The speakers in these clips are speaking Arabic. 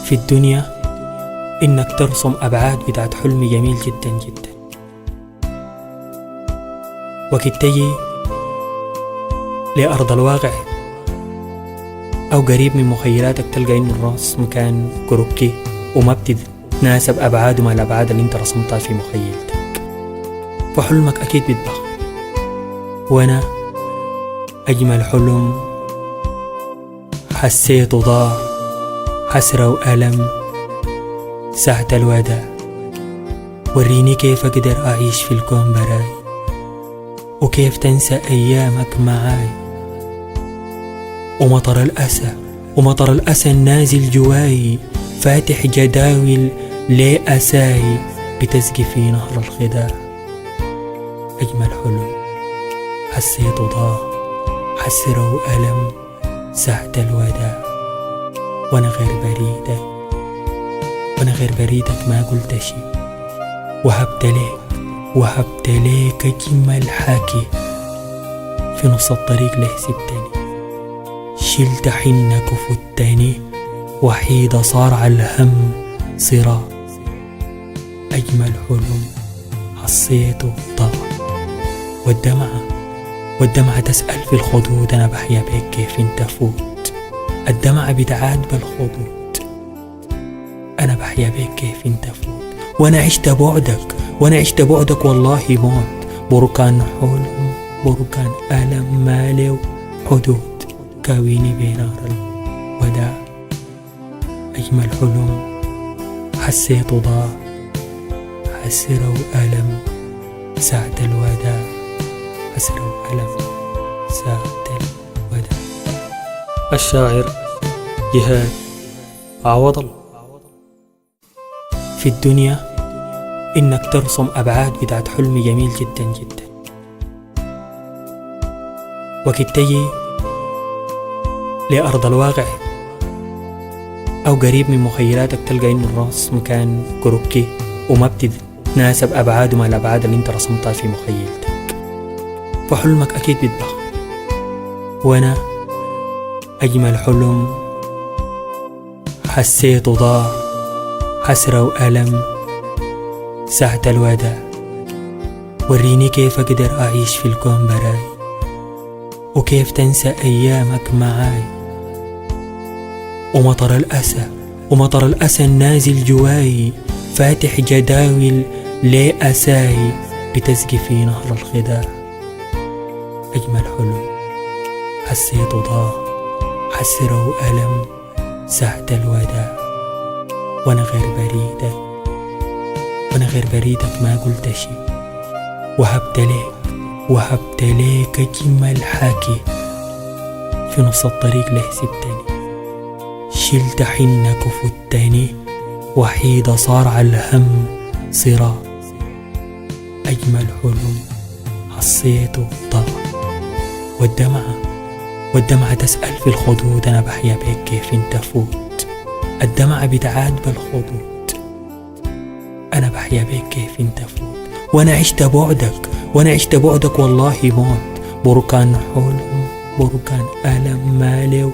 في الدنيا إنك ترسم أبعاد بتاعت حلم جميل جدا جدا، وقت تجي لأرض الواقع أو قريب من مخيلاتك تلقى إنه الرسم كان كروكي وما بتتناسب أبعاده مع الأبعاد اللي انت رسمتها في مخيلتك، فحلمك أكيد بيتبخر. وأنا أجمل حلم حسيته ضاع، حسرة وألم ساعة الوداع، وريني كيف أقدر أعيش في الكون براي، وكيف تنسى أيامك معاي، ومطر الأسى النازل جواي، فاتح جداول لأساي بتسقي في نهر الخداع. أجمل حلم حسيته ضاع، حسرة وألم ساعة الوداع، وأنا غير بريدك ما قلت شي، وهبت ليك أجمل حكي، في نص الطريق ليه سبتني، شلت حنك وفتني، وحيدة صار على الهم صراع. أجمل حلم حسيته ضاع، والدمعة تسأل في الخدود، أنا بحيا بيك كيف انت فوت، الدمعة بتعاد بالخدود، أنا بحيا بيك كيف انت فوت، وأنا عشت بعدك والله موت، بركان حلم بركان ألم مالي حدود، كاويني بنار الوداع. أجمل حلم حسيته ضاع، حسرة وألم ساعة الوداع، حسرة وألم ساعة الوداع. الشاعر جهاد عوض الله. في الدنيا إنك ترسم أبعاد بتاعت حلم جميل جدا جدا، وقت تجي لأرض الواقع أو قريب من مخيلاتك تلقى إنه الرسم كان كروكي وما بتتناسب أبعاده مع الأبعاد اللي انت رسمتها في مخيلتك، فحلمك أكيد بيتبخر. وأنا أجمل حلم حسيته ضاع، حسرة وألم ساعة الوداع، وريني كيف أقدر أعيش في الكون براي، وكيف تنسى أيامك معاي، ومطر الأسى النازل جواي، فاتح جداول لأساي بتسقي في نهر الخداع. أجمل حلم حسيته ضاع، حسرة وألم ساعة الوداع، وأنا غير بريدك ما قلت شي، وهبت ليك أجمل حكي، في نص الطريق ليه سبتني، شلت حنك وفتني، وحيدة صار على الهم صراع. أجمل حلم حسيته ضاع، والدمعة تسأل في الخدود، أنا بحيا بيك كيف انت فوت، الدمعة بتعاد بالخدود، أنا بحيا بيك كيف انت فوت، وأنا عشت بعدك والله موت، بركان حلم بركان ألم مالي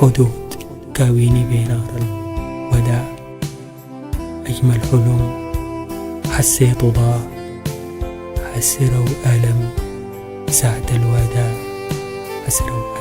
حدود، كاويني بنار الوداع. أجمل حلم حسيته ضاع، حسرة وألم ساعة الوداع، حسرة وألم.